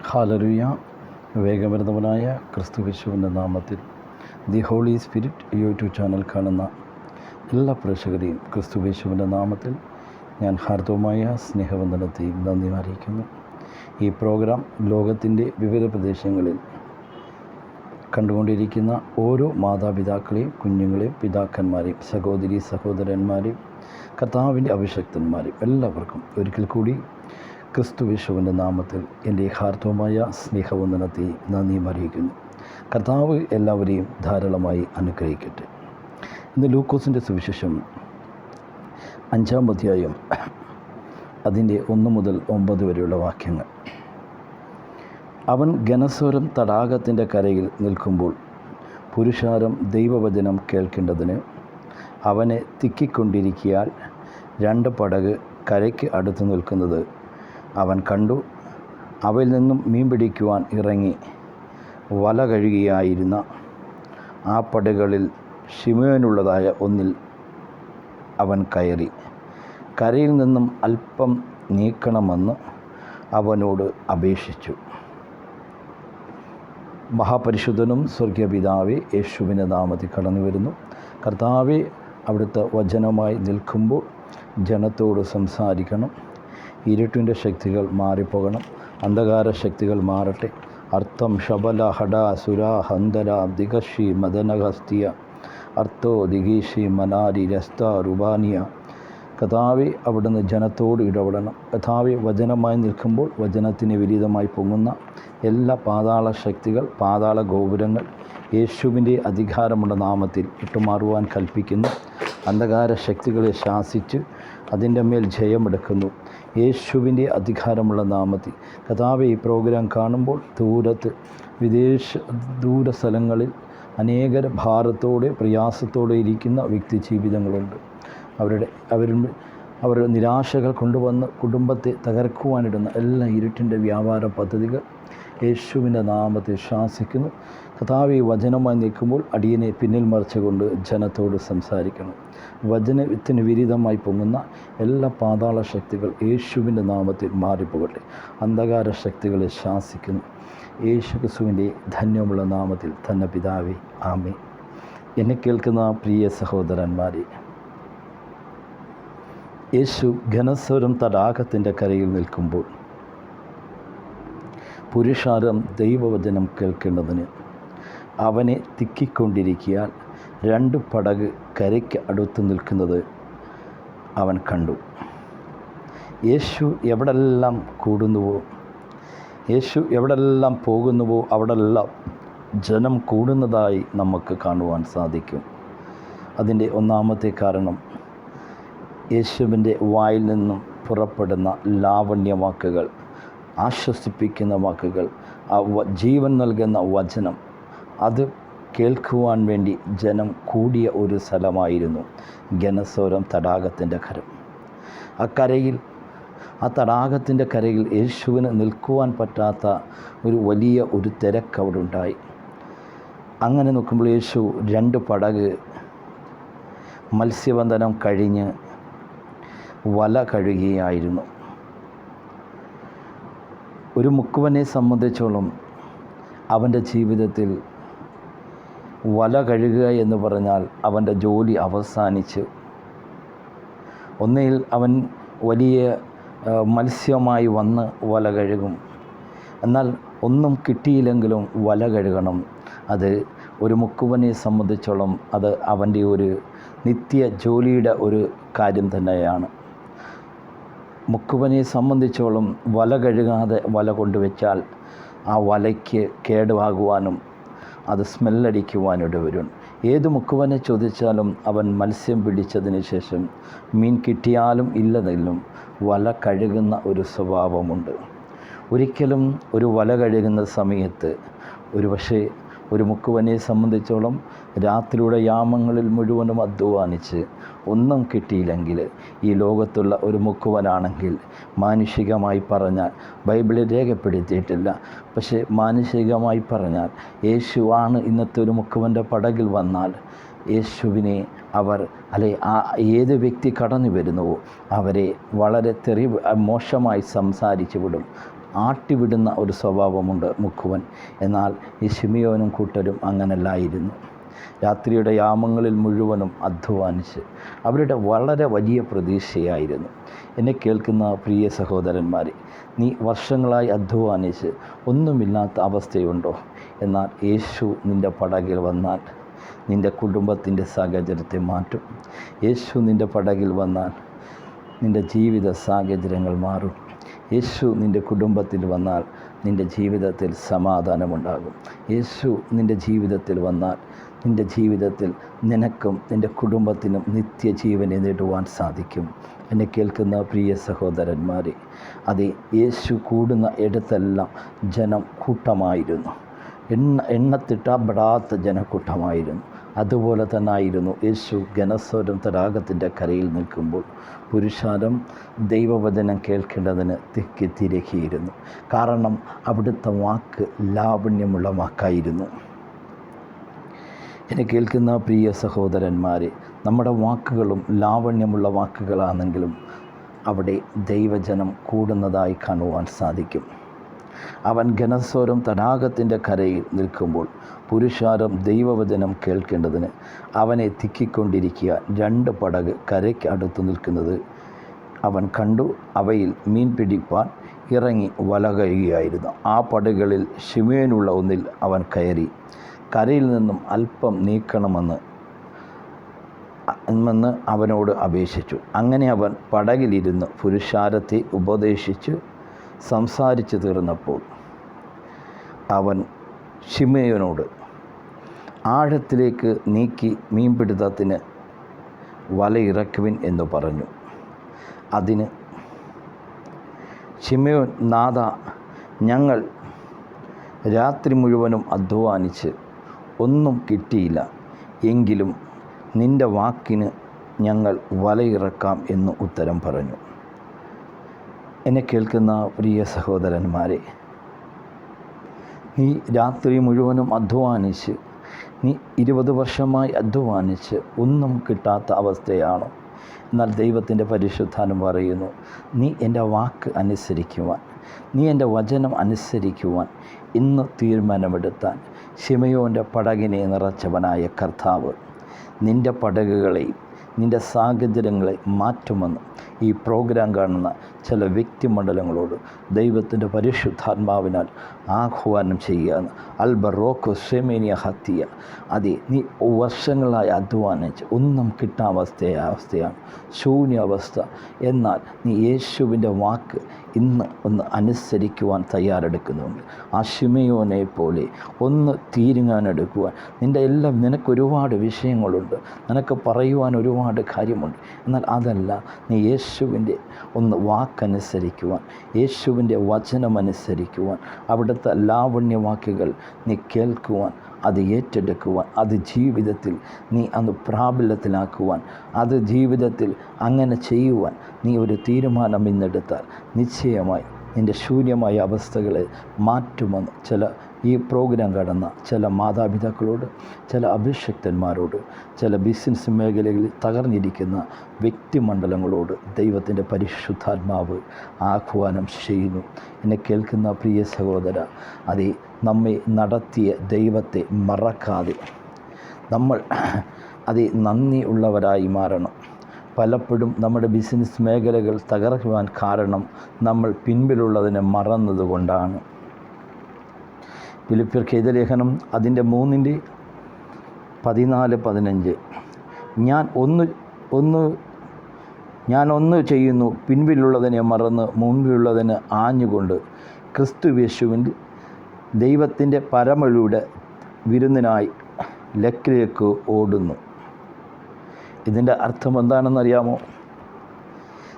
Hallelujah. വേഗമരുന്നവനായ ക്രിസ്തുയേശുവിൻ്റെ നാമത്തിൽ the holy spirit YouTube channel കാണുന്ന എല്ലാ പ്രേക്ഷകരെയും ക്രിസ്തുയേശുവിൻ്റെ നാമത്തിൽ ഞാൻ ഹാർദവമായ സ്നേഹവന്ദനത്തെയും നന്ദി അറിയിക്കുന്നു. ഈ പ്രോഗ്രാം ലോകത്തിൻ്റെ വിവിധ പ്രദേശങ്ങളിൽ കണ്ടുകൊണ്ടിരിക്കുന്ന ഓരോ മാതാപിതാക്കളെയും കുഞ്ഞുങ്ങളെയും പിതാക്കന്മാരെയും സഹോദരി സഹോദരന്മാരെയും കർത്താവിൻ്റെ അഭിഷക്തന്മാരെയും എല്ലാവർക്കും ഒരിക്കൽ കൂടി ക്രിസ്തുയേശുവിൻ്റെ നാമത്തിൽ എൻ്റെ ഹാർദവമായ സ്നേഹവന്ദനത്തെ നന്ദിയും അറിയിക്കുന്നു. കർത്താവ് എല്ലാവരെയും ധാരാളമായി അനുഗ്രഹിക്കട്ടെ. ഇന്ന് ലൂക്കോസിൻ്റെ സുവിശേഷം 5-ാം അധ്യായം അതിൻ്റെ 1 മുതൽ 9 വരെയുള്ള വാക്യങ്ങൾ. അവൻ ഗനസോരം തടാകത്തിൻ്റെ കരയിൽ നിൽക്കുമ്പോൾ പുരുഷാരം ദൈവവചനം കേൾക്കേണ്ടതിന് അവനെ തിക്കിക്കൊണ്ടിരിക്കിയാൽ 2 പടക് കരയ്ക്ക് അടുത്ത് നിൽക്കുന്നത് അവൻ കണ്ടു. അവയിൽ നിന്നും മീൻ പിടിക്കുവാൻ ഇറങ്ങി വല കഴുകിയായിരുന്ന ആ പടകളിൽ ശിമോനുള്ളതായ ഒന്നിൽ അവൻ കയറി കരയിൽ നിന്നും അല്പം നീക്കണമെന്ന് അവനോട് അപേക്ഷിച്ചു. മഹാപരിശുദ്ധനും സ്വർഗീയപിതാവേ, യേശുവിൻ്റെ നാമത്തിൽ കടന്നു വരുന്നു. കർത്താവെ, അവിടുത്തെ വചനമായി നിൽക്കുമ്പോൾ ജനത്തോട് സംസാരിക്കണം. ഇരുട്ടിൻ്റെ ശക്തികൾ മാറിപ്പോകണം. അന്ധകാര ശക്തികൾ മാറട്ടെ. അർത്ഥം ശബല ഹഡ സുര ഹന്തര ദിഗഷി മദനഹസ്തിയ അർത്ഥോ ദിഗീഷി മനാരി രസ്ത റുബാനിയ. കഥാവെ, അവിടുന്ന് ജനത്തോട് ഇടപെടണം. കഥാവെ, വചനമായി നിൽക്കുമ്പോൾ വചനത്തിന് വിപരീതമായി പൊങ്ങുന്ന എല്ലാ പാതാള ശക്തികൾ, പാതാള ഗോപുരങ്ങൾ യേശുവിൻ്റെ അധികാരമുള്ള നാമത്തിൽ ഇട്ടുമാറുവാൻ കൽപ്പിക്കുന്നു. അന്ധകാര ശക്തികളെ ശാസിച്ച് അതിൻ്റെ മേൽ ജയമെടുക്കുന്നു യേശുവിൻ്റെ അധികാരമുള്ള നാമത്തിൽ. കർത്താവേ, ഈ പ്രോഗ്രാം കാണുമ്പോൾ ദൂര സ്ഥലങ്ങളിൽ അനേകർ ഭാരത്തോടെ പ്രയാസത്തോടെ ഇരിക്കുന്ന വ്യക്തി ജീവിതങ്ങളുണ്ട്. അവരുടെ നിരാശകൾ കൊണ്ടുവന്ന് കുടുംബത്തെ തകർക്കുവാനിടുന്ന എല്ലാ ഇരുട്ടിൻ്റെ വ്യാപാര പദ്ധതികൾ യേശുവിൻ്റെ നാമത്തിൽ ശാസിക്കുന്നു. കർത്താവേ, വചനമായി നിൽക്കുമ്പോൾ അടിയനെ പിന്നിൽ മറിച്ചുകൊണ്ട് ജനത്തോട് സംസാരിക്കണം. വചനത്തിന് വിരുദ്ധമായി പൊങ്ങുന്ന എല്ലാ പാതാള ശക്തികൾ യേശുവിൻ്റെ നാമത്തിൽ മാറിപ്പോകട്ടെ. അന്ധകാര ശക്തികളെ ശാസിക്കുന്നു യേശു ക്രിസ്തുവിൻ്റെ ധന്യമുള്ള നാമത്തിൽ തന്നെ പിതാവേ, ആമേൻ. എന്നെ കേൾക്കുന്ന പ്രിയ സഹോദരന്മാരെ, യേശു ഗനസോരം തടാകത്തിൻ്റെ കരയിൽ നിൽക്കുമ്പോൾ പുരുഷാരം ദൈവവചനം കേൾക്കേണ്ടതിന് അവനെ തിക്കിക്കൊണ്ടിരിക്കിയാൽ 2 പടക് കരയ്ക്ക് അടുത്ത് നിൽക്കുന്നത് അവൻ കണ്ടു. യേശു എവിടെല്ലാം കൂടുന്നുവോ, യേശു എവിടെല്ലാം പോകുന്നുവോ അവിടെല്ലാം ജനം കൂടുന്നതായി നമുക്ക് കാണുവാൻ സാധിക്കും. അതിൻ്റെ ഒന്നാമത്തെ കാരണം യേശുവിൻ്റെ വായിൽ നിന്നും പുറപ്പെടുന്ന ലാവണ്യവാക്കുകൾ, ആശ്വസിപ്പിക്കുന്ന വാക്കുകൾ, ആ ജീവൻ നൽകുന്ന വചനം, അത് കേൾക്കുവാൻ വേണ്ടി ജനം കൂടിയ ഒരു സ്ഥലമായിരുന്നു ഗനസോരം തടാകത്തിൻ്റെ കരം. ആ തടാകത്തിൻ്റെ കരയിൽ യേശുവിന് നിൽക്കുവാൻ പറ്റാത്ത ഒരു വലിയ തിരക്ക് അവിടെ ഉണ്ടായി. അങ്ങനെ നോക്കുമ്പോൾ യേശു 2 പടക് മത്സ്യബന്ധനം കഴിഞ്ഞ് വല കഴുകുകയായിരുന്നു. ഒരു മുക്കുവനെ സംബന്ധിച്ചോളം അവൻ്റെ ജീവിതത്തിൽ വല കഴുകുക എന്ന് പറഞ്ഞാൽ അവൻ്റെ ജോലി അവസാനിച്ചു. ഒന്നിൽ അവൻ വലിയ മത്സ്യമായി വന്ന് വല കഴുകും. എന്നാൽ ഒന്നും കിട്ടിയില്ലെങ്കിലും വല കഴുകണം. അത് ഒരു മുക്കുവനെ സംബന്ധിച്ചോളം അത് അവൻ്റെ ഒരു നിത്യ ജോലിയുടെ ഒരു കാര്യം തന്നെയാണ്. മുക്കുവനെ സംബന്ധിച്ചോളം വല കഴുകാതെ വല കൊണ്ടുവച്ചാൽ ആ വലയ്ക്ക് കേടുവാകുവാനും അത് സ്മെല്ലടിക്കുവാനിട വരും. ഏത് മുക്കുവനെ ചോദിച്ചാലും അവൻ മത്സ്യം പിടിച്ചതിന് ശേഷം മീൻ കിട്ടിയാലും ഇല്ലെങ്കിലും വല കഴുകുന്ന ഒരു സ്വഭാവമുണ്ട്. ഒരിക്കലും ഒരു വല കഴുകുന്ന സമയത്ത് ഒരു മുക്കുവനെ സംബന്ധിച്ചോളം രാത്രിയുടെ യാമങ്ങളിൽ മുഴുവനും അധ്വാനിച്ച് ഒന്നും കിട്ടിയില്ലെങ്കിൽ ഈ ലോകത്തുള്ള ഒരു മുക്കുവനാണെങ്കിൽ മാനുഷികമായി പറഞ്ഞാൽ ബൈബിളിൽ രേഖപ്പെടുത്തിയിട്ടില്ല, പക്ഷേ മാനുഷികമായി പറഞ്ഞാൽ യേശുവാണ് ഇന്നത്തെ ഒരു മുക്കുവൻ്റെ പടകിൽ വന്നാൽ യേശുവിനെ അവർ ഏത് വ്യക്തി കടന്നു വരുന്നുവോ അവരെ വളരെ മോശമായി സംസാരിച്ചു വിടും. ആട്ടിവിടുന്ന ഒരു സ്വഭാവമുണ്ട് മുക്കുവൻ. എന്നാൽ ഈ ശിമിയോനും കൂട്ടരും അങ്ങനല്ലായിരുന്നു. രാത്രിയുടെ യാമങ്ങളിൽ മുഴുവനും അധ്വാനിച്ച് അവരുടെ വളരെ വലിയ പ്രതീക്ഷയായിരുന്നു. എന്നെ കേൾക്കുന്ന പ്രിയ സഹോദരന്മാരെ, നീ വർഷങ്ങളായി അധ്വാനിച്ച് ഒന്നുമില്ലാത്ത അവസ്ഥയുണ്ടോ? എന്നാൽ യേശു നിൻ്റെ പടകിൽ വന്നാൽ നിൻ്റെ കുടുംബത്തിൻ്റെ സാഹചര്യത്തെ മാറ്റും. യേശു നിൻ്റെ പടകിൽ വന്നാൽ നിൻ്റെ ജീവിത സാഹചര്യങ്ങൾ മാറും. യേശു നിൻ്റെ കുടുംബത്തിൽ വന്നാൽ നിൻ്റെ ജീവിതത്തിൽ സമാധാനമുണ്ടാകും. യേശു നിൻ്റെ ജീവിതത്തിൽ വന്നാൽ നിൻ്റെ ജീവിതത്തിൽ നിനക്കും നിൻ്റെ കുടുംബത്തിനും നിത്യജീവനെ നേടുവാൻ സാധിക്കും. എന്നെ കേൾക്കുന്ന പ്രിയ സഹോദരന്മാരെ, അതെ, യേശു കൂടുന്ന ഇടത്തെല്ലാം ജനം കൂട്ടമായിരുന്നു. എണ്ണത്തിട്ടപ്പെടാത്ത ജനക്കൂട്ടമായിരുന്നു. അതുപോലെ തന്നെ ആയിരുന്നു യേശു ഗനസോരം തടാകത്തിൻ്റെ കരയിൽ നിൽക്കുമ്പോൾ പുരുഷാരം ദൈവവചനം കേൾക്കേണ്ടതിന് തിരക്കിയിരുന്നു. കാരണം അവിടുത്തെ വാക്ക് ലാവണ്യമുള്ള വാക്കായിരുന്നു. എന്നെ കേൾക്കുന്ന പ്രിയ സഹോദരന്മാരെ, നമ്മുടെ വാക്കുകളും ലാവണ്യമുള്ള വാക്കുകളാണെങ്കിലും അവിടെ ദൈവജനം കൂടുന്നതായി കാണുവാൻ സാധിക്കും. അവൻ ഗനസോരം തടാകത്തിൻ്റെ കരയിൽ നിൽക്കുമ്പോൾ പുരുഷാരം ദൈവവചനം കേൾക്കേണ്ടതിന് അവനെ തിക്കിക്കൊണ്ടിരിക്കുക 2 പടക് കരയ്ക്ക് അടുത്ത് നിൽക്കുന്നത് അവൻ കണ്ടു. അവയിൽ മീൻ പിടിപ്പാൻ ഇറങ്ങി വല കഴുകുകയായിരുന്നു. ആ പടകുകളിൽ ശിമയോനുള്ള ഒന്നിൽ അവൻ കയറി കരയിൽ നിന്നും അല്പം നീക്കണമെന്ന് അവനോട് അപേക്ഷിച്ചു. അങ്ങനെ അവൻ പടകിലിരുന്ന് പുരുഷാരത്തെ ഉപദേശിച്ച് സംസാരിച്ചു തീർന്നപ്പോൾ അവൻ ശിമയോനോട് ആഴത്തിലേക്ക് നീക്കി മീൻപിടുത്തത്തിന് വലയിറക്കുവിൻ എന്ന് പറഞ്ഞു. അതിന് ശിമയോൻ, നാഥ, ഞങ്ങൾ രാത്രി മുഴുവനും അധ്വാനിച്ച് ഒന്നും കിട്ടിയില്ല. എങ്കിലും നിൻ്റെ വാക്കിന് ഞങ്ങൾ വലയിറക്കാം എന്ന് ഉത്തരം പറഞ്ഞു. എന്നെ കേൾക്കുന്ന പ്രിയ സഹോദരന്മാരെ, നീ രാത്രി മുഴുവനും അധ്വാനിച്ച്, നീ 20 വർഷമായി അധ്വാനിച്ച് ഒന്നും കിട്ടാത്ത അവസ്ഥയാണോ? എന്നാൽ ദൈവത്തിൻ്റെ പരിശുദ്ധാത്മ പറയുന്നു, നീ എൻ്റെ വാക്ക് അനുസരിക്കുവാൻ, നീ എൻ്റെ വചനം അനുസരിക്കുവാൻ ഇന്ന് തീരുമാനമെടുത്താൽ ശിമയോൻ്റെ പടകിനെ നിറച്ചവനായ കർത്താവ് നിൻ്റെ പടകുകളെയും നിൻ്റെ സാഹചര്യങ്ങളെ മാറ്റുമെന്ന് ഈ പ്രോഗ്രാം കാണുന്ന ചില വ്യക്തിമണ്ഡലങ്ങളോട് ദൈവത്തിൻ്റെ പരിശുദ്ധാത്മാവിനാൽ ആഹ്വാനം ചെയ്യുകയാണ്. അൽബറോക്കോ സെമേനിയ ഹത്തിയ. അതെ, നീ വർഷങ്ങളായി അധ്വാനിച്ച് ഒന്നും അവസ്ഥയാണ്, ശൂന്യാവസ്ഥ. എന്നാൽ നീ യേശുവിൻ്റെ വാക്ക് ഇന്ന് ഒന്ന് അനുസരിക്കുവാൻ തയ്യാറെടുക്കുന്നുണ്ട്. ആ ശിമയോനെ പോലെ ഒന്ന് തീരുമാനമെടുക്കുവാൻ. നിനക്കൊരുപാട് വിഷയങ്ങളുണ്ട്, നിനക്ക് പറയുവാൻ ഒരുപാട് കാര്യമുണ്ട്. എന്നാൽ അതല്ല, നീ യേശുവിൻ്റെ ഒന്ന് വാക്കനുസരിക്കുവാൻ, യേശുവിൻ്റെ വചനമനുസരിക്കുവാൻ, അവിടുത്തെ ലാവണ്യവാക്കുകൾ നീ കേൾക്കുവാൻ, അത് ഏറ്റെടുക്കുവാൻ, അത് ജീവിതത്തിൽ നീ അന്ന് പ്രാബല്യത്തിലാക്കുവാൻ, അത് ജീവിതത്തിൽ അങ്ങനെ ചെയ്യുവാൻ നീ ഒരു തീരുമാനം ഇന്നെടുത്താൽ നിശ്ചയമായി നിൻ്റെ ശൂന്യമായ അവസ്ഥകളെ മാറ്റുമെന്ന് ഈ പ്രോഗ്രാം കടന്ന ചില മാതാപിതാക്കളോട്, ചില അഭിഷക്തന്മാരോട്, ചില ബിസിനസ് മേഖലകളിൽ തകർന്നിരിക്കുന്ന വ്യക്തിമണ്ഡലങ്ങളോട് ദൈവത്തിൻ്റെ പരിശുദ്ധാത്മാവ് ആഹ്വാനം ചെയ്യുന്നു. എന്നെ കേൾക്കുന്ന പ്രിയ സഹോദര, അതേ, നമ്മെ നടത്തിയ ദൈവത്തെ മറക്കാതെ നമ്മൾ നന്ദി ഉള്ളവരായി മാറണം. പലപ്പോഴും നമ്മുടെ ബിസിനസ് മേഖലകൾ തകർക്കുവാൻ കാരണം നമ്മൾ പിൻപിലുള്ളതിനെ മറന്നതുകൊണ്ടാണ്. ഫിലിപ്പിയർക്ക് എഴുതിയ ലേഖനം അതിൻ്റെ 3:14-15 ഞാൻ ഒന്ന് ചെയ്യുന്നു, പിൻപിലുള്ളതിനെ മറന്ന് മുൻപിലുള്ളതിന് ആഞ്ഞുകൊണ്ട് ക്രിസ്തുയേശുവിൽ ദൈവത്തിൻ്റെ പരമയുടെ വിരുന്നിനായി ലക്കിലേക്ക് ഓടുന്നു. ഇതിൻ്റെ അർത്ഥം എന്താണെന്നറിയാമോ?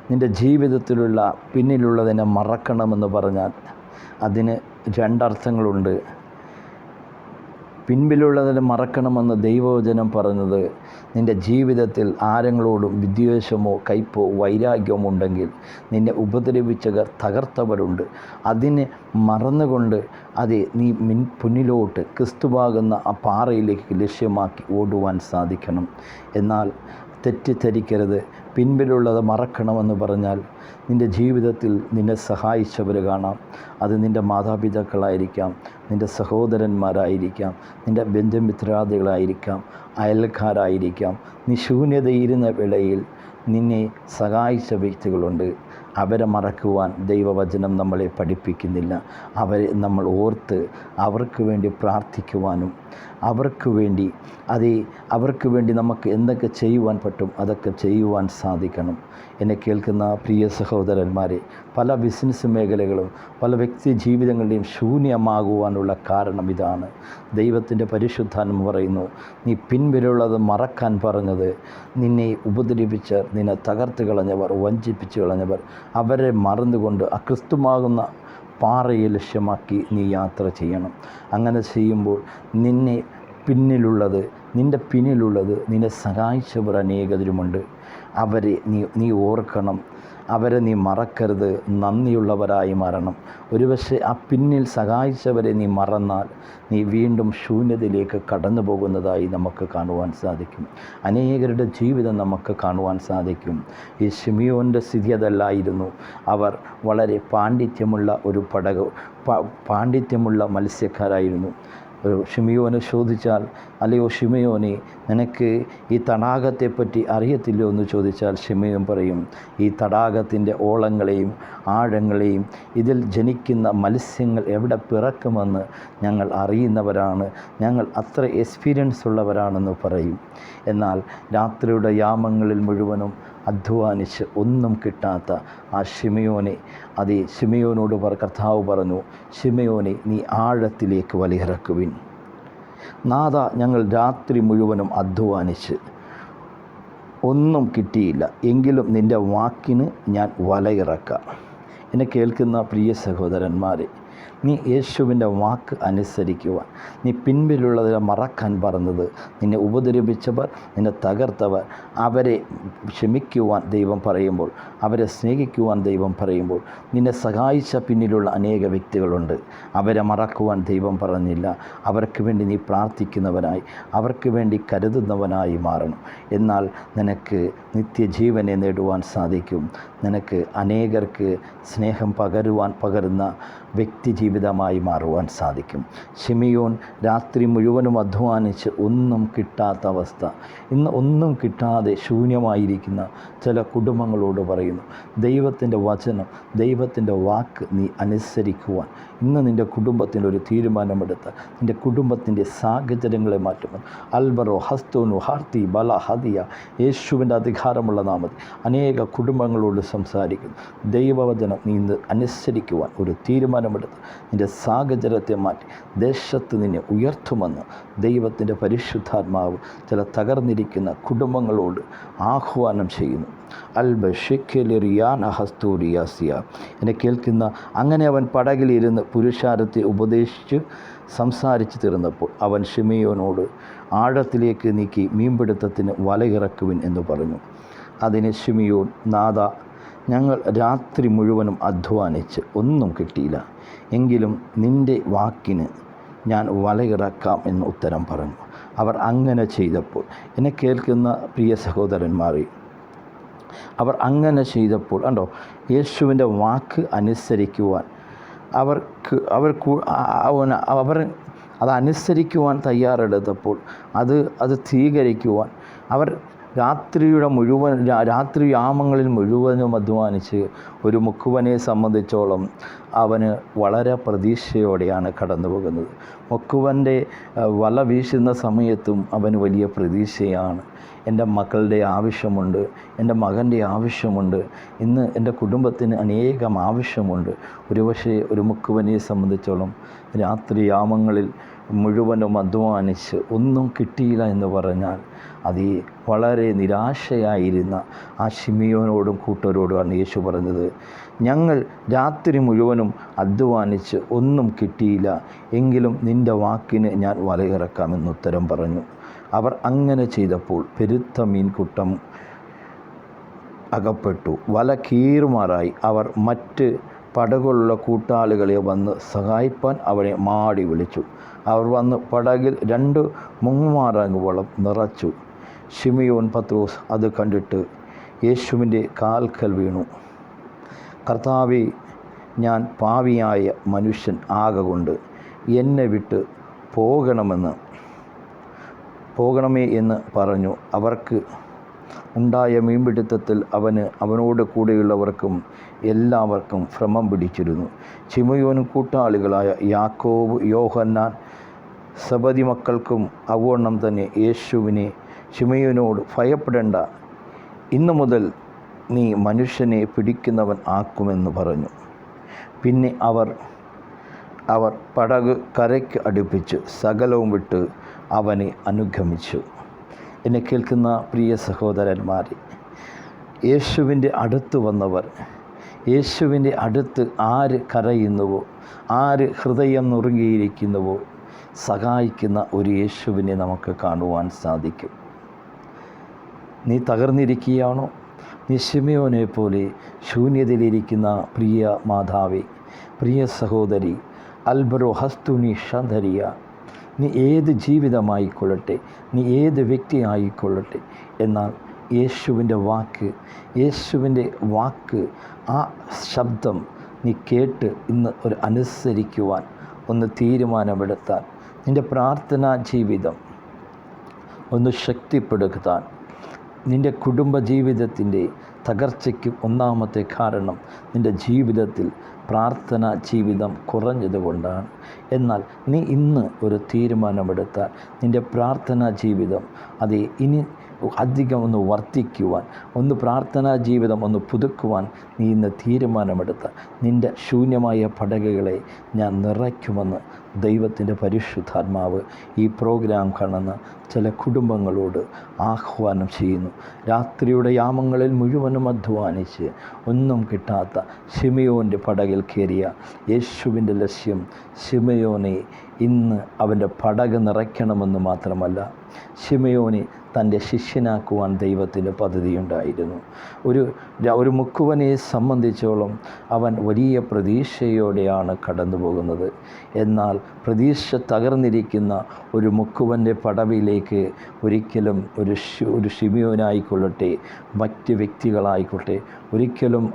നിൻ്റെ ജീവിതത്തിലുള്ള പിന്നിലുള്ളതിനെ മറക്കണമെന്ന് പറഞ്ഞാൽ അതിന് 2 അർത്ഥങ്ങളുണ്ട്. പിൻപിലുള്ളതിനെ മറക്കണമെന്ന് ദൈവവചനം പറഞ്ഞത്, നിൻ്റെ ജീവിതത്തിൽ ആരെങ്കിലോടും വിദ്വേഷമോ കയ്പോ വൈരാഗ്യമോ ഉണ്ടെങ്കിൽ, നിന്നെ ഉപദ്രവിച്ചവർ തകർത്തവരുണ്ട്, അതിനെ മറന്നുകൊണ്ട് നീ മുന്നിലോട്ട് ക്രിസ്തുവാകുന്ന ആ പാറയിലേക്ക് ലക്ഷ്യമാക്കി ഓടുവാൻ സാധിക്കണം. എന്നാൽ തെറ്റിദ്ധരിക്കരുത്, പിൻപിലുള്ളത് മറക്കണമെന്ന് പറഞ്ഞാൽ നിൻ്റെ ജീവിതത്തിൽ നിന്നെ സഹായിച്ചവർ കാണാം. അത് നിൻ്റെ മാതാപിതാക്കളായിരിക്കാം, നിൻ്റെ സഹോദരന്മാരായിരിക്കാം, നിൻ്റെ ബന്ധുമിത്രാദികളായിരിക്കാം, അയൽക്കാരായിരിക്കാം. നീ ശൂന്യതയിരുന്ന വേളയിൽ നിന്നെ സഹായിച്ച വ്യക്തികളുണ്ട്. അവരെ മറക്കുവാൻ ദൈവവചനം നമ്മളെ പഠിപ്പിക്കുന്നില്ല. അവരെ നമ്മൾ ഓർത്ത് അവർക്ക് വേണ്ടി പ്രാർത്ഥിക്കുവാനും അവർക്ക് വേണ്ടി നമുക്ക് എന്തൊക്കെ ചെയ്യുവാൻ പറ്റും അതൊക്കെ ചെയ്യുവാൻ സാധിക്കണം. എന്നെ കേൾക്കുന്ന പ്രിയ സഹോദരന്മാരെ, പല ബിസിനസ് മേഖലകളും പല വ്യക്തി ജീവിതങ്ങളുടെയും ശൂന്യമാകുവാനുള്ള കാരണം ഇതാണ്. ദൈവത്തിൻ്റെ പരിശുദ്ധാത്മ പറയുന്നു, നീ പിൻപിലുള്ളത് മറക്കാൻ പറഞ്ഞത് നിന്നെ ഉപദ്രവിച്ച് നിന്നെ തകർത്ത് കളഞ്ഞവർ, വഞ്ചിപ്പിച്ച് കളഞ്ഞവർ, അവരെ മറന്നുകൊണ്ട് ആ ക്രിസ്തുവാകുന്ന പാറയെ ലക്ഷ്യമാക്കി നീ യാത്ര ചെയ്യണം. അങ്ങനെ ചെയ്യുമ്പോൾ നിൻ്റെ പിന്നിലുള്ളത് നിന്നെ സഹായിച്ചവർ അനേകരുമുണ്ട്. അവരെ നീ ഓർക്കണം. അവരെ നീ മറക്കരുത്. നന്ദിയുള്ളവരായി മാറണം. ഒരുപക്ഷെ ആ പിന്നിൽ സഹായിച്ചവരെ നീ മറന്നാൽ നീ വീണ്ടും ശൂന്യതയിലേക്ക് കടന്നു പോകുന്നതായി നമുക്ക് കാണുവാൻ സാധിക്കും. അനേകരുടെ ജീവിതം നമുക്ക് കാണുവാൻ സാധിക്കും. ഈ ശിമിയോൻ്റെ സ്ഥിതി അതല്ലായിരുന്നു. അവർ വളരെ പാണ്ഡിത്യമുള്ള മത്സ്യക്കാരായിരുന്നു. ഷിമിയോനെ ചോദിച്ചാൽ, അല്ലയോ ഷിമിയോനെ, നിനക്ക് ഈ തടാകത്തെപ്പറ്റി അറിയത്തില്ലോ എന്ന് ചോദിച്ചാൽ ഷിമിയോൻ പറയും, ഈ തടാകത്തിൻ്റെ ഓളങ്ങളെയും ആഴങ്ങളെയും ഇതിൽ ജനിക്കുന്ന മത്സ്യങ്ങൾ എവിടെ പിറക്കുമെന്ന് ഞങ്ങൾ അറിയുന്നവരാണ്, ഞങ്ങൾ അത്ര എക്സ്പീരിയൻസ് ഉള്ളവരാണെന്ന് പറയും. എന്നാൽ രാത്രിയുടെ യാമങ്ങളിൽ മുഴുവനും അധ്വാനിച്ച് ഒന്നും കിട്ടാത്ത ആ ശിമിയോനോട് കർത്താവ് പറഞ്ഞു, ശിമിയോനെ, നീ ആഴത്തിലേക്ക് വലിയിറക്കുവിൻ. നാഥ, ഞങ്ങൾ രാത്രി മുഴുവനും അധ്വാനിച്ച് ഒന്നും കിട്ടിയില്ല, എങ്കിലും നിൻ്റെ വാക്കിന് ഞാൻ വലയിറക്കാം. എന്നെ കേൾക്കുന്ന പ്രിയ സഹോദരന്മാരെ, നീ യേശുവിൻ്റെ വാക്ക് അനുസരിക്കുവാൻ, നീ പിൻപിലുള്ളതിനെ മറക്കാൻ പറഞ്ഞത്, നിന്നെ ഉപദ്രവിച്ചവർ, നിന്നെ തകർത്തവർ, അവരെ ക്ഷമിക്കുവാൻ ദൈവം പറയുമ്പോൾ, അവരെ സ്നേഹിക്കുവാൻ ദൈവം പറയുമ്പോൾ, നിന്നെ സഹായിച്ച പിന്നിലുള്ള അനേക വ്യക്തികളുണ്ട്. അവരെ മറക്കുവാൻ ദൈവം പറഞ്ഞില്ല. അവർക്ക് വേണ്ടി നീ പ്രാർത്ഥിക്കുന്നവനായി, അവർക്ക് വേണ്ടി കരുതുന്നവനായി മാറണം. എന്നാൽ നിനക്ക് നിത്യജീവനെ നേടുവാൻ സാധിക്കും. നിനക്ക് അനേകർക്ക് സ്നേഹം പകരുന്ന വ്യക്തി ജീവിതമായി മാറുവാൻ സാധിക്കും. ശിമിയോൻ രാത്രി മുഴുവനും അധ്വാനിച്ച് ഒന്നും കിട്ടാത്ത അവസ്ഥ. ഇന്ന് ഒന്നും കിട്ടാതെ ശൂന്യമായിരിക്കുന്ന ചില കുടുംബങ്ങളോട് പറയുന്നു, ദൈവത്തിൻ്റെ വചനം, ദൈവത്തിൻ്റെ വാക്ക് നീ അനുസരിക്കുവാൻ ഇന്ന് നിൻ്റെ കുടുംബത്തിൻ്റെ ഒരു തീരുമാനമെടുത്ത് നിൻ്റെ കുടുംബത്തിൻ്റെ സാഹചര്യങ്ങളെ മാറ്റുന്നു. അൽബറോ ഹസ്തോനു ഹാർത്തി ബല ഹദിയ, യേശുവിൻ്റെ അധികാരമുള്ള നാമത്തിൽ അനേക കുടുംബങ്ങളോട് സംസാരിക്കുന്നു. ദൈവവചനം നീ ഇന്ന് അനുസരിക്കുവാൻ ഒരു തീരുമാനമെടുത്ത് നിൻ്റെ സാഹചര്യത്തെ മാറ്റി ദേശത്ത് നിന്നെ ഉയർത്തുമെന്ന് ദൈവത്തിൻ്റെ പരിശുദ്ധാത്മാവ് ചില തകർന്നിരിക്കുന്ന കുടുംബങ്ങളോട് ആഹ്വാനം ചെയ്യുന്നു. അൽബഷിക്കലിറിയാനഹസ്തൂരിയാസിയ, എന്നെ കേൾക്കുന്ന അങ്ങനെ അവൻ പടകിലിരുന്ന് പുരുഷാരത്തെ ഉപദേശിച്ച് സംസാരിച്ചു തീർന്നപ്പോൾ അവൻ ശിമിയോനോട്, ആഴത്തിലേക്ക് നീക്കി മീൻപിടുത്തത്തിന് വലയിറക്കുവിൻ എന്ന് പറഞ്ഞു. അതിന് ശിമിയോൻ, നാഥ, ഞങ്ങൾ രാത്രി മുഴുവനും അധ്വാനിച്ച് ഒന്നും കിട്ടിയില്ല, എങ്കിലും നിൻ്റെ വാക്കിന് ഞാൻ വലയിറക്കാം എന്ന് ഉത്തരം പറഞ്ഞു. അവർ അങ്ങനെ ചെയ്തപ്പോൾ, എന്നെ കേൾക്കുന്ന പ്രിയ സഹോദരന്മാരെ, അവർ അങ്ങനെ ചെയ്തപ്പോൾ കണ്ടോ, യേശുവിൻ്റെ വാക്ക് അനുസരിക്കുവാൻ അവർ അതനുസരിക്കുവാൻ തയ്യാറെടുത്തപ്പോൾ അത് സ്വീകരിക്കുവാൻ അവർ രാത്രി യാമങ്ങളിൽ മുഴുവനും അധ്വാനിച്ച് ഒരു മുക്കുവനെ സംബന്ധിച്ചോളം അവന് വളരെ പ്രതീക്ഷയോടെയാണ് കടന്നു പോകുന്നത്. മുക്കുവൻ്റെ വല വീശുന്ന സമയത്തും അവന് വലിയ പ്രതീക്ഷയാണ്. എൻ്റെ മക്കളുടെ ആവശ്യമുണ്ട്, എൻ്റെ മകൻ്റെ ആവശ്യമുണ്ട്, ഇന്ന് എൻ്റെ കുടുംബത്തിന് അനേകം ആവശ്യമുണ്ട്. ഒരുപക്ഷെ ഒരു മുക്കുവനെ സംബന്ധിച്ചോളം രാത്രി യാമങ്ങളിൽ മുഴുവനും അധ്വാനിച്ച് ഒന്നും കിട്ടിയില്ല എന്ന് പറഞ്ഞാൽ അത് വളരെ നിരാശയായിരുന്ന ആ ശിമിയോനോടും കൂട്ടരോടുമാണ് യേശു പറഞ്ഞത്, ഞങ്ങൾ രാത്രി മുഴുവനും അധ്വാനിച്ച് ഒന്നും കിട്ടിയില്ല, എങ്കിലും നിൻ്റെ വാക്കിന് ഞാൻ വലയിറക്കാമെന്ന് ഉത്തരം പറഞ്ഞു. അവർ അങ്ങനെ ചെയ്തപ്പോൾ പെരുത്ത മീൻകൂട്ടം അകപ്പെട്ടു. വല കീറുമാറായി. അവർ മറ്റ് പടകുള്ള കൂട്ടാളികളെ വന്ന് സഹായിപ്പാൻ അവനെ മാടി വിളിച്ചു. അവർ വന്ന് പടകിൽ 2 മുങ്ങുമാറാങ്ങുവോളം നിറച്ചു. ശിമിയോൻ പത്രോസ് അത് കണ്ടിട്ട്, യേശുവിൻ്റെ കാൽക്കൽ വീണു. കർത്താവേ, ഞാൻ പാപിയായ മനുഷ്യൻ ആകൊണ്ട് എന്നെ വിട്ട് പോകണമേ എന്ന് പറഞ്ഞു. അവർക്ക് ഉണ്ടായ മീൻപിടുത്തത്തിൽ അവനോട് കൂടെയുള്ളവർക്കും എല്ലാവർക്കും ഭ്രമം പിടിച്ചിരുന്നു. ശിമയോനും കൂട്ടാളികളായ യാക്കോബ്, യോഹന്നാൻ, സബദി മക്കൾക്കും അവണ്ണം തന്നെ ശിമയോനോട്, ഭയപ്പെടേണ്ട, ഇന്നു മുതൽ നീ മനുഷ്യനെ പിടിക്കുന്നവൻ ആക്കുമെന്ന് പറഞ്ഞു. പിന്നെ അവർ പടക് കരയ്ക്ക് അടുപ്പിച്ച് സകലവും വിട്ട് അവനെ അനുഗമിച്ചു. എന്നെ കേൾക്കുന്ന പ്രിയ സഹോദരന്മാരെ, യേശുവിൻ്റെ അടുത്ത് വന്നവർ, യേശുവിൻ്റെ അടുത്ത് ആര് കരയുന്നുവോ, ആര് ഹൃദയം നുറുങ്ങിയിരിക്കുന്നുവോ, സഹായിക്കുന്ന ഒരു യേശുവിനെ നമുക്ക് കാണുവാൻ സാധിക്കും. നീ തകർന്നിരിക്കുകയാണോ? നീ ശിമയോനെ പോലെ ശൂന്യതയിലിരിക്കുന്ന പ്രിയ മാതാവേ, പ്രിയ സഹോദരി, അൽബറോ ഹസ്തുനി ഷന്ധരിയ, നീ ഏത് ജീവിതമായിക്കൊള്ളട്ടെ, നീ ഏത് വ്യക്തി ആയിക്കൊള്ളട്ടെ, എന്നാൽ യേശുവിൻ്റെ വാക്ക്, ആ ശബ്ദം നീ കേട്ട് ഇന്ന് അനുസരിക്കുവാൻ ഒന്ന് തീരുമാനമെടുത്താൽ, നിൻ്റെ പ്രാർത്ഥനാ ജീവിതം ഒന്ന് ശക്തിപ്പെടുത്താൻ, നിൻ്റെ കുടുംബജീവിതത്തിൻ്റെ തകർച്ചയ്ക്ക് ഒന്നാമത്തെ കാരണം നിൻ്റെ ജീവിതത്തിൽ പ്രാർത്ഥനാ ജീവിതം കുറഞ്ഞതുകൊണ്ടാണ്. എന്നാൽ നീ ഇന്ന് ഒരു തീരുമാനമെടുത്താൽ നിൻ്റെ പ്രാർത്ഥനാ ജീവിതം ഇനി അധികം ഒന്ന് വർദ്ധിക്കുവാൻ, പ്രാർത്ഥനാ ജീവിതം ഒന്ന് പുതുക്കുവാൻ നീ ഇന്ന് തീരുമാനമെടുത്താൽ, നിൻ്റെ ശൂന്യമായ പടകുകളെ ഞാൻ നിറയ്ക്കുമെന്ന് ദൈവത്തിൻ്റെ പരിശുദ്ധാത്മാവ് ഈ പ്രോഗ്രാം കാണുന്ന ചില കുടുംബങ്ങളോട് ആഹ്വാനം ചെയ്യുന്നു. രാത്രിയുടെ യാമങ്ങളിൽ മുഴുവനും അധ്വാനിച്ച് ഒന്നും കിട്ടാത്ത ശിമയോൻ്റെ പടകിൽ കയറിയ യേശുവിൻ്റെ ലക്ഷ്യം ശിമയോനെ ഇന്ന് അവൻ്റെ പടക് നിറയ്ക്കണമെന്ന് മാത്രമല്ല, ശിമയോനെ തൻ്റെ ശിഷ്യനാക്കുവാൻ ദൈവത്തിൻ്റെ പദ്ധതിയുണ്ടായിരുന്നു. ഒരു മുക്കുവനെ സംബന്ധിച്ചോളം അവൻ വലിയ പ്രതീക്ഷയോടെയാണ് കടന്നു പോകുന്നത്. എന്നാൽ പ്രതീക്ഷ തകർന്നിരിക്കുന്ന ഒരു മുക്കുവൻ്റെ പടവിലേക്ക് ഒരിക്കലും ഒരു ശിമയോനായിക്കൊള്ളട്ടെ, മറ്റ് വ്യക്തികളായിക്കൊള്ളട്ടെ, ഒരിക്കലും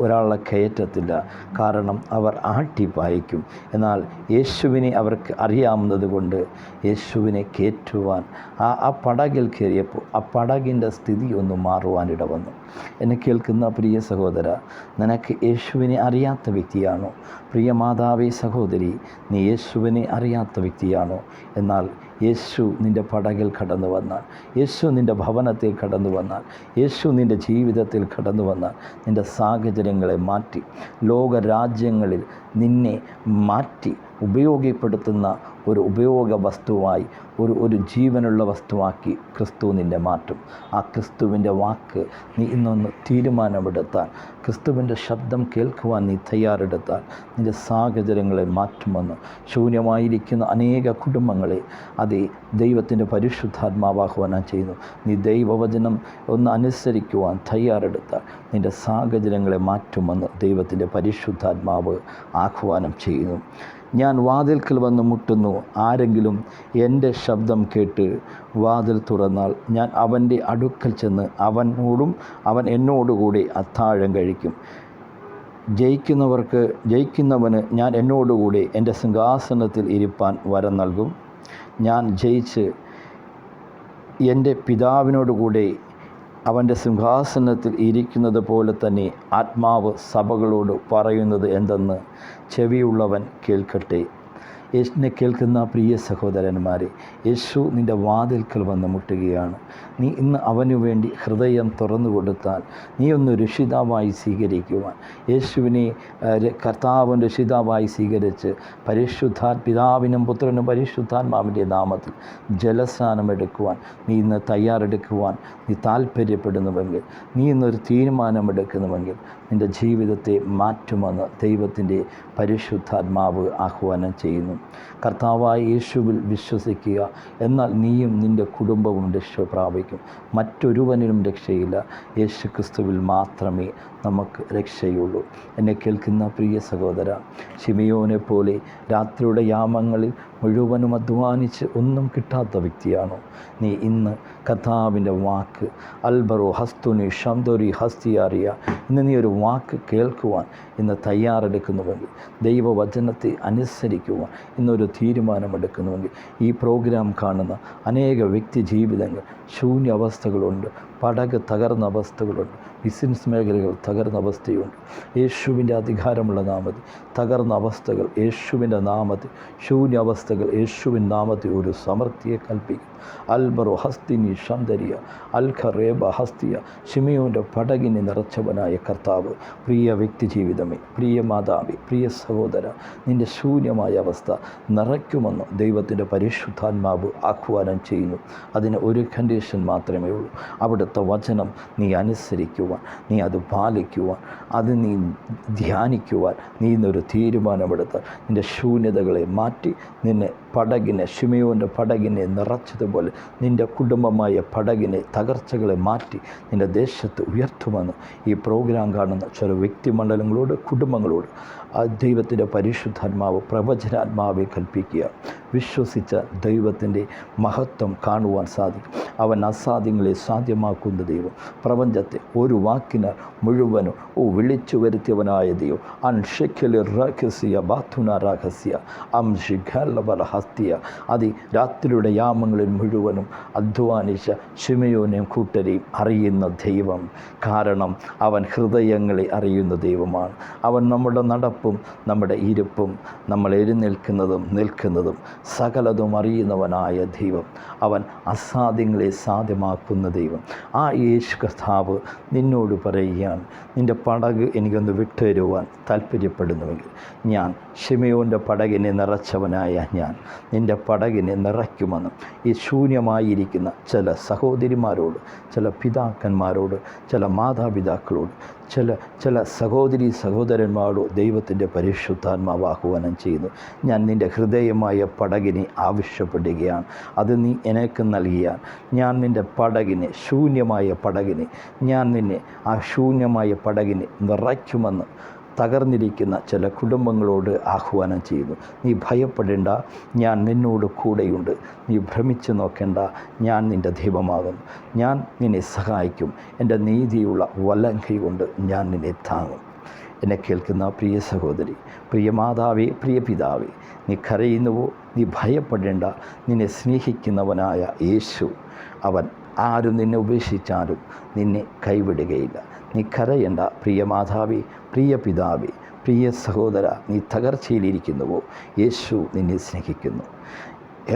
ഒരാളെ കയറ്റത്തില്ല. കാരണം അവർ ആട്ടിപ്പായിക്കും. എന്നാൽ യേശുവിനെ അവർക്ക് അറിയാവുന്നത് കൊണ്ട് യേശുവിനെ കയറ്റുവാൻ ആ പടകിൽ കയറിയപ്പോൾ ആ പടകിൻ്റെ സ്ഥിതി ഒന്ന് മാറുവാനിട വന്നു. എന്നെ കേൾക്കുന്ന പ്രിയ സഹോദര, നിനക്ക് യേശുവിനെ അറിയാത്ത വ്യക്തിയാണോ? പ്രിയ മാതാവേ, സഹോദരി, നീ യേശുവിനെ അറിയാത്ത വ്യക്തിയാണോ? എന്നാൽ യേശു നിൻ്റെ പടകിൽ കടന്നു വന്നാൽ, യേശു നിൻ്റെ ഭവനത്തിൽ കടന്നു വന്നാൽ, യേശു നിൻ്റെ ജീവിതത്തിൽ കടന്നു വന്നാൽ, നിൻ്റെ സാഹചര്യങ്ങളെ മാറ്റി, ലോകരാജ്യങ്ങളിൽ നിന്നെ മാറ്റി ഉപയോഗപ്പെടുത്തുന്ന ഒരു ഉപയോഗ വസ്തുവായി, ഒരു ജീവനുള്ള വസ്തുവാക്കി ക്രിസ്തു നിന്നെ മാറ്റും. ആ ക്രിസ്തുവിൻ്റെ വാക്ക് നീ ഇന്നൊന്ന് തീരുമാനമെടുത്താൽ, ക്രിസ്തുവിൻ്റെ ശബ്ദം കേൾക്കുവാൻ നീ തയ്യാറെടുത്താൽ, നിൻ്റെ സാഹചര്യങ്ങളെ മാറ്റുമെന്ന് ശൂന്യമായിരിക്കുന്ന അനേക കുടുംബങ്ങളെ ദൈവത്തിൻ്റെ പരിശുദ്ധാത്മാവ് ആഹ്വാനം ചെയ്യുന്നു. നീ ദൈവവചനം ഒന്ന് അനുസരിക്കുവാൻ തയ്യാറെടുത്താൽ നിൻ്റെ സാഹചര്യങ്ങളെ മാറ്റുമെന്ന് ദൈവത്തിൻ്റെ പരിശുദ്ധാത്മാവ് ആഹ്വാനം ചെയ്യുന്നു. ഞാൻ വാതിൽക്കൽ വന്ന് മുട്ടുന്നു. ആരെങ്കിലും എൻ്റെ ശബ്ദം കേട്ട് വാതിൽ തുറന്നാൽ ഞാൻ അവൻ്റെ അടുക്കൽ ചെന്ന് അവൻ എന്നോടുകൂടി അത്താഴം കഴിക്കും. ജയിക്കുന്നവന് ഞാൻ എന്നോടുകൂടി എൻ്റെ സിംഹാസനത്തിൽ ഇരിപ്പാൻ വരം നൽകും. ഞാൻ ജയിച്ച് എൻ്റെ പിതാവിനോടുകൂടി അവൻ്റെ സിംഹാസനത്തിൽ ഇരിക്കുന്നത് പോലെ തന്നെ ആത്മാവ് സഭകളോട് പറയുന്നത് എന്തെന്ന് ചെവിയുള്ളവൻ കേൾക്കട്ടെ. യേശുവിനെ കേൾക്കുന്ന പ്രിയ സഹോദരന്മാരെ, യേശു നിൻ്റെ വാതിൽക്കൽ വന്ന് മുട്ടുകയാണ്. നീ ഇന്ന് അവനു വേണ്ടി ഹൃദയം തുറന്നു കൊടുത്താൽ, നീ ഒന്ന് രക്ഷിതാവായി സ്വീകരിക്കുവാൻ, യേശുവിനെ കർത്താവിൻ്റെ രക്ഷിതാവായി സ്വീകരിച്ച് പിതാവിനും പുത്രനും പരിശുദ്ധാത്മാവിൻ്റെ നാമത്തിൽ ജലസ്നാനമെടുക്കുവാൻ നീ ഇന്ന് തയ്യാറെടുക്കുവാൻ നീ താല്പര്യപ്പെടുന്നുവെങ്കിൽ, നീ ഇന്നൊരു തീരുമാനമെടുക്കുന്നുവെങ്കിൽ, നിൻ്റെ ജീവിതത്തെ മാറ്റുമെന്ന് ദൈവത്തിൻ്റെ പരിശുദ്ധാത്മാവ് ആഹ്വാനം ചെയ്യുന്നു. കർത്താവായ യേശുവിൽ വിശ്വസിക്കുക, എന്നാൽ നീയും നിൻ്റെ കുടുംബവും രക്ഷ പ്രാപിക്കും. മറ്റൊരുവനിലും രക്ഷയില്ല. യേശു ക്രിസ്തുവിൽ മാത്രമേ നമുക്ക് രക്ഷയുള്ളൂ. എന്നെ കേൾക്കുന്ന പ്രിയ സഹോദര, ശിമയോനെ പോലെ രാത്രിയുടെ യാമങ്ങളിൽ മുഴുവനും അധ്വാനിച്ച് ഒന്നും കിട്ടാത്ത വ്യക്തിയാണോ? നീ ഇന്ന് കർത്താവിൻ്റെ വാക്ക് അൽബറോ ഹസ്തുനി ഷംദോരി ഹസ്തിയാറിയ ഇന്ന് നീ ഒരു വാക്ക് കേൾക്കുവാൻ ഇന്ന് തയ്യാറെടുക്കുന്നുവെങ്കിൽ, ദൈവവചനത്തെ അനുസരിക്കുവാൻ ഇന്നൊരു തീരുമാനമെടുക്കുന്നുവെങ്കിൽ, ഈ പ്രോഗ്രാം കാണുന്ന അനേക വ്യക്തി ജീവിതങ്ങൾ ശൂന്യാവസ്ഥകളുണ്ട്, പടക് തകർന്ന അവസ്ഥകളുണ്ട്, ബിസിനസ് മേഖലകൾ തകർന്ന അവസ്ഥയുണ്ട്. യേശുവിൻ്റെ അധികാരമുള്ള നാമത്തിൽ തകർന്ന അവസ്ഥകൾ യേശുവിൻ്റെ നാമത്തിൽ, ശൂന്യാവസ്ഥകൾ യേശുവിൻ്റെ നാമത്തിൽ ഒരു സമൃദ്ധിയെ കൽപ്പിക്കും. അൽബറോ ഹസ്തിനി ഷന്തരിയ അൽഖറേബ ഹസ്തിയ ശിമിയോൻ്റെ പടകിനെ നിറച്ചവനായ കർത്താവ്, പ്രിയ വ്യക്തി ജീവിതമേ, പ്രിയ മാതാവേ, പ്രിയ സഹോദര, നിൻ്റെ ശൂന്യമായ അവസ്ഥ നിറയ്ക്കുമെന്ന് ദൈവത്തിൻ്റെ പരിശുദ്ധാത്മാവ് ആഹ്വാനം ചെയ്യുന്നു. അതിന് ഒരു കണ്ടീഷൻ മാത്രമേ ഉള്ളൂ. അവിടുത്തെ വചനം നീ അനുസരിക്കുവാൻ, നീ അത് പാലിക്കുവാൻ, അത് നീ ധ്യാനിക്കുവാൻ നീ ഇന്നൊരു തീരുമാനമെടുത്താൽ നിൻ്റെ ശൂന്യതകളെ മാറ്റി നിന്നെ പടകിനെ, ശിമിയോൻ്റെ പടകിനെ നിറച്ചതുപോലെ നിൻ്റെ കുടുംബമായ പടകിനെ, തകർച്ചകളെ മാറ്റി നിൻ്റെ ദേശത്ത് ഉയർത്തുമെന്ന് ഈ പ്രോഗ്രാം കാണുന്ന ചില വ്യക്തിമണ്ഡലങ്ങളോട്, കുടുംബങ്ങളോട് ആ ദൈവത്തിൻ്റെ പരിശുദ്ധാത്മാവ്, പ്രവചനാത്മാവെ കൽപ്പിക്കുക. വിശ്വസിച്ച ദൈവത്തിൻ്റെ മഹത്വം കാണുവാൻ സാധിക്കും. അവൻ അസാധ്യങ്ങളെ സാധ്യമാക്കുന്ന ദൈവം, പ്രപഞ്ചത്തെ ഒരു വാക്കിനാൽ മുഴുവനും വിളിച്ചു വരുത്തിയവനായ ദൈവം. അൻഷക്കലി റഹസ്യ ബാത്തുന രഹസ്യ അംഷിഖലബല ഹസ്തിയ അതി രാത്രിയുടെ യാമങ്ങളിൽ മുഴുവനും അധ്വാനിച്ച ശിമയോനെയും കൂട്ടരെയും അറിയുന്ന ദൈവം. കാരണം അവൻ ഹൃദയങ്ങളെ അറിയുന്ന ദൈവമാണ്. അവൻ നമ്മുടെ നടപ്പും നമ്മുടെ ഇരിപ്പും, നമ്മൾ എഴുന്നേൽക്കുന്നതും നിൽക്കുന്നതും സകലതും അറിയുന്നവനായ ദൈവം. അവൻ അസാധ്യങ്ങളെ സാധ്യമാക്കുന്ന ദൈവം. ആ യേശു കർത്താവ് നിന്നോട് പറയുകയാണ്, നിൻ്റെ പടക് എനിക്കൊന്ന് വിട്ടുതരുവാൻ താല്പര്യപ്പെടുന്നുവെങ്കിൽ ഞാൻ ശിമയോൻ്റെ പടകിനെ നിറച്ചവനായ ഞാൻ നിൻ്റെ പടകിനെ നിറയ്ക്കുമെന്നും. ഈ ശൂന്യമായിരിക്കുന്ന ചില സഹോദരിമാരോട്, ചില പിതാക്കന്മാരോട്, ചില മാതാപിതാക്കളോട്, ചില സഹോദരന്മാരോട് ദൈവത്തിൻ്റെ പരിശുദ്ധാത്മാവ് ആഹ്വാനം ചെയ്യുന്നു. ഞാൻ നിൻ്റെ ഹൃദയമായ പടകിനെ ആവശ്യപ്പെടുകയാണ്. അത് നീ എനിക്ക് നൽകിയാൽ ഞാൻ നിൻ്റെ പടകിനെ, ശൂന്യമായ പടകിനെ, ഞാൻ നിന്നെ ആ ശൂന്യമായ പടകിനെ നിറയ്ക്കുമെന്ന് തകർന്നിരിക്കുന്ന ചില കുടുംബങ്ങളോട് ആഹ്വാനം ചെയ്യുന്നു. നീ ഭയപ്പെടേണ്ട, ഞാൻ നിന്നോട് കൂടെയുണ്ട്. നീ ഭ്രമിച്ചു നോക്കേണ്ട, ഞാൻ നിൻ്റെ ദൈവമാകുന്നു. ഞാൻ നിന്നെ സഹായിക്കും. എൻ്റെ നീതിയുള്ള വലങ്കൈ കൊണ്ട് ഞാൻ നിന്നെ താങ്ങും. എന്നെ കേൾക്കുന്ന പ്രിയ സഹോദരി, പ്രിയ മാതാവേ, പ്രിയ പിതാവേ, നീ കരയുന്നുവോ? നീ ഭയപ്പെടേണ്ട. നിന്നെ സ്നേഹിക്കുന്നവനായ യേശു, അവൻ ആരും നിന്നെ ഉപേക്ഷിച്ചാലും നിന്നെ കൈവിടുകയില്ല. നീ കരയണ്ട പ്രിയ മാതാവേ, പ്രിയ പിതാവേ, പ്രിയ സഹോദര. നീ തകർച്ചയിലിരിക്കുന്നുവോ? യേശു നിന്നെ സ്നേഹിക്കുന്നു.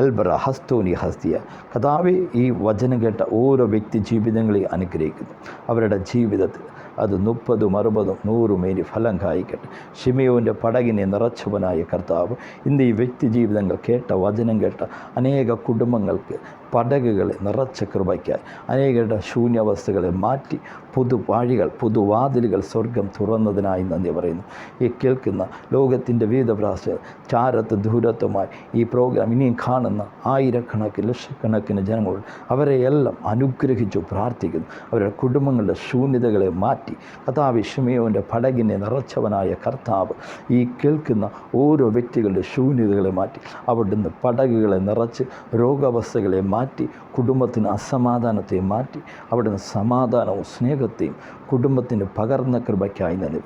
എൽബറ ഹസ്തോനി ഹസ്തിയ കഥാവേ, ഈ വചനം കേട്ട ഓരോ വ്യക്തി ജീവിതങ്ങളെ അനുഗ്രഹിക്കുന്നു. അവരുടെ ജീവിതത്തിൽ അത് 30, 60, 100 മേനി ഫലം കായ്ക്കട്ടെ. ശിമയോൻ്റെ പടകിനെ നിറച്ചവനായ കർത്താവ്, ഇന്ന് ഈ വ്യക്തി ജീവിതങ്ങൾ കേട്ട വചനം കേട്ട അനേക കുടുംബങ്ങൾക്ക് പടകുകളെ നിറച്ച കൃപയ്ക്കായി അനേകരുടെ ശൂന്യാവസ്ഥകളെ മാറ്റി പുതുവാഴികൾ, പുതുവാതിലുകൾ സ്വർഗം തുറന്നതിനായി നന്ദി പറയുന്നു. ഈ കേൾക്കുന്ന ലോകത്തിൻ്റെ വിവിധ പ്രാവശ്യം ചാരത്ത് ദൂരത്തുമായി ഈ പ്രോഗ്രാം ഇനിയും കാണുന്ന ആയിരക്കണക്കിന് ലക്ഷക്കണക്കിന് ജനങ്ങളോട് അവരെയെല്ലാം അനുഗ്രഹിച്ചു പ്രാർത്ഥിക്കുന്നു. അവരുടെ കുടുംബങ്ങളുടെ ശൂന്യതകളെ മാറ്റി കർത്താവ് ശിമയോൻ്റെ പടകിനെ നിറച്ചവനായ കർത്താവ് ഈ കേൾക്കുന്ന ഓരോ വ്യക്തികളുടെ ശൂന്യതകളെ മാറ്റി അവിടുന്ന് പടകുകളെ നിറച്ച് രോഗാവസ്ഥകളെ മാറ്റി കുടുംബത്തിന് അസമാധാനത്തെ മാറ്റി അവിടുന്ന് സമാധാനവും സ്നേഹത്തെയും കുടുംബത്തിന് പകർന്ന കൃപയ്ക്കായി നന്ദി.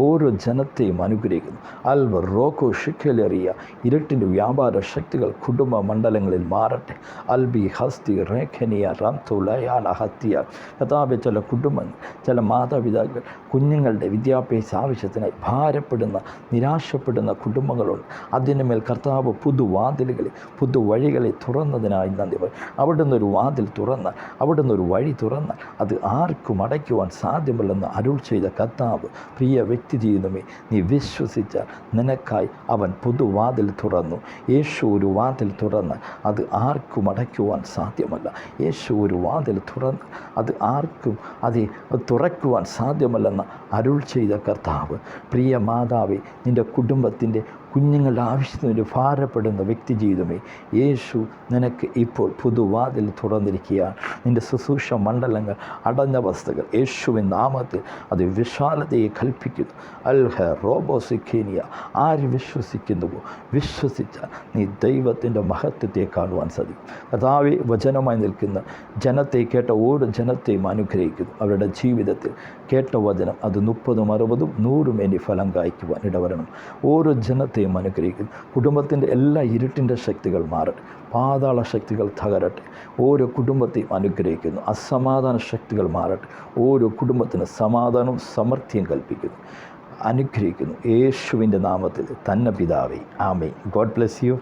ഓരോ ജനത്തെയും അനുഗ്രഹിക്കുന്നു. അൽവർ റോക്കോ ഷിക്കലേറിയ ഇരുട്ടിൻ്റെ വ്യാപാര ശക്തികൾ കുടുംബ മണ്ഡലങ്ങളിൽ മാറട്ടെ. അൽബി ഹസ്തി റേഖനിയ റാംതുലയാന ഹത്തിയ കഥാപെ ചില കുടുംബങ്ങൾ, ചില മാതാപിതാക്കൾ കുഞ്ഞുങ്ങളുടെ വിദ്യാഭ്യാസ ആവശ്യത്തിനായി ഭാരപ്പെടുന്ന, നിരാശപ്പെടുന്ന കുടുംബങ്ങളുണ്ട്. അതിനുമേൽ കർത്താവ് പുതുവാതിലുകളിൽ, പുതുവഴികളെ തുറന്നതിനായി നന്ദി പറയും. അവിടുന്ന് ഒരു വാതിൽ തുറന്നാൽ, അവിടുന്ന് ഒരു വഴി തുറന്നാൽ അത് ആർക്കും അടയ്ക്കുവാൻ സാധ്യമല്ലെന്ന് അരുൾ ചെയ്ത കർത്താവ്, പ്രിയ വ്യക്തി ജീവിതമേ, നീ വിശ്വസിച്ചാൽ നിനക്കായി അവൻ പുതുവാതിൽ തുറന്നു. യേശു ഒരു വാതിൽ തുറന്നാൽ അത് ആർക്കും അടയ്ക്കുവാൻ സാധ്യമല്ല. യേശു ഒരു വാതിൽ തുറന്നാൽ അത് ആർക്കും അത് തുറക്കുവാൻ സാധ്യമല്ലെന്ന് അരുൾ ചെയ്ത കർത്താവ്, പ്രിയ മാതാവേ, നിൻ്റെ കുടുംബത്തിൻ്റെ കുഞ്ഞുങ്ങളുടെ ആവശ്യത്തിന് വേണ്ടി ഭാരപ്പെടുന്ന വ്യക്തി ജീവിതമേ, യേശു നിനക്ക് ഇപ്പോൾ പുതുവാതിൽ തുറന്നിരിക്കുകയാണ്. നിൻ്റെ ശുശ്രൂഷ മണ്ഡലങ്ങൾ, അടഞ്ഞ വസ്തുക്കൾ യേശുവിൻ നാമത്തിൽ അത് വിശാലതയെ കൽപ്പിക്കുന്നു. അൽഹ റോബോസിഖേനിയ. ആര് വിശ്വസിക്കുന്നുവോ, വിശ്വസിച്ചാൽ നീ ദൈവത്തിൻ്റെ മഹത്വത്തെ കാണുവാൻ സാധിക്കും. കർത്താവേ, വചനമായി നിൽക്കുന്ന ജനത്തെ, കേട്ട ഓരോ ജനത്തെയും അനുഗ്രഹിക്കുന്നു. അവരുടെ ജീവിതത്തിൽ കേട്ട വചനം അത് 30, 60, 100 ഫലം കായ്ക്കുവാൻ ഇടവരണം. ഓരോ ജനത്തെയും അനുഗ്രഹിക്കുന്നു. കുടുംബത്തിൻ്റെ എല്ലാ ഇരുട്ടിൻ്റെ ശക്തികൾ മാറട്ടെ, പാതാള ശക്തികൾ തകരട്ടെ. ഓരോ കുടുംബത്തെയും അനുഗ്രഹിക്കുന്നു. അസമാധാന ശക്തികൾ മാറട്ടെ. ഓരോ കുടുംബത്തിന് സമാധാനവും സമൃദ്ധിയും കൽപ്പിക്കുന്നു, അനുഗ്രഹിക്കുന്നു. യേശുവിൻ്റെ നാമത്തിൽ തന്നെ പിതാവേ, ആമേൻ. God bless you.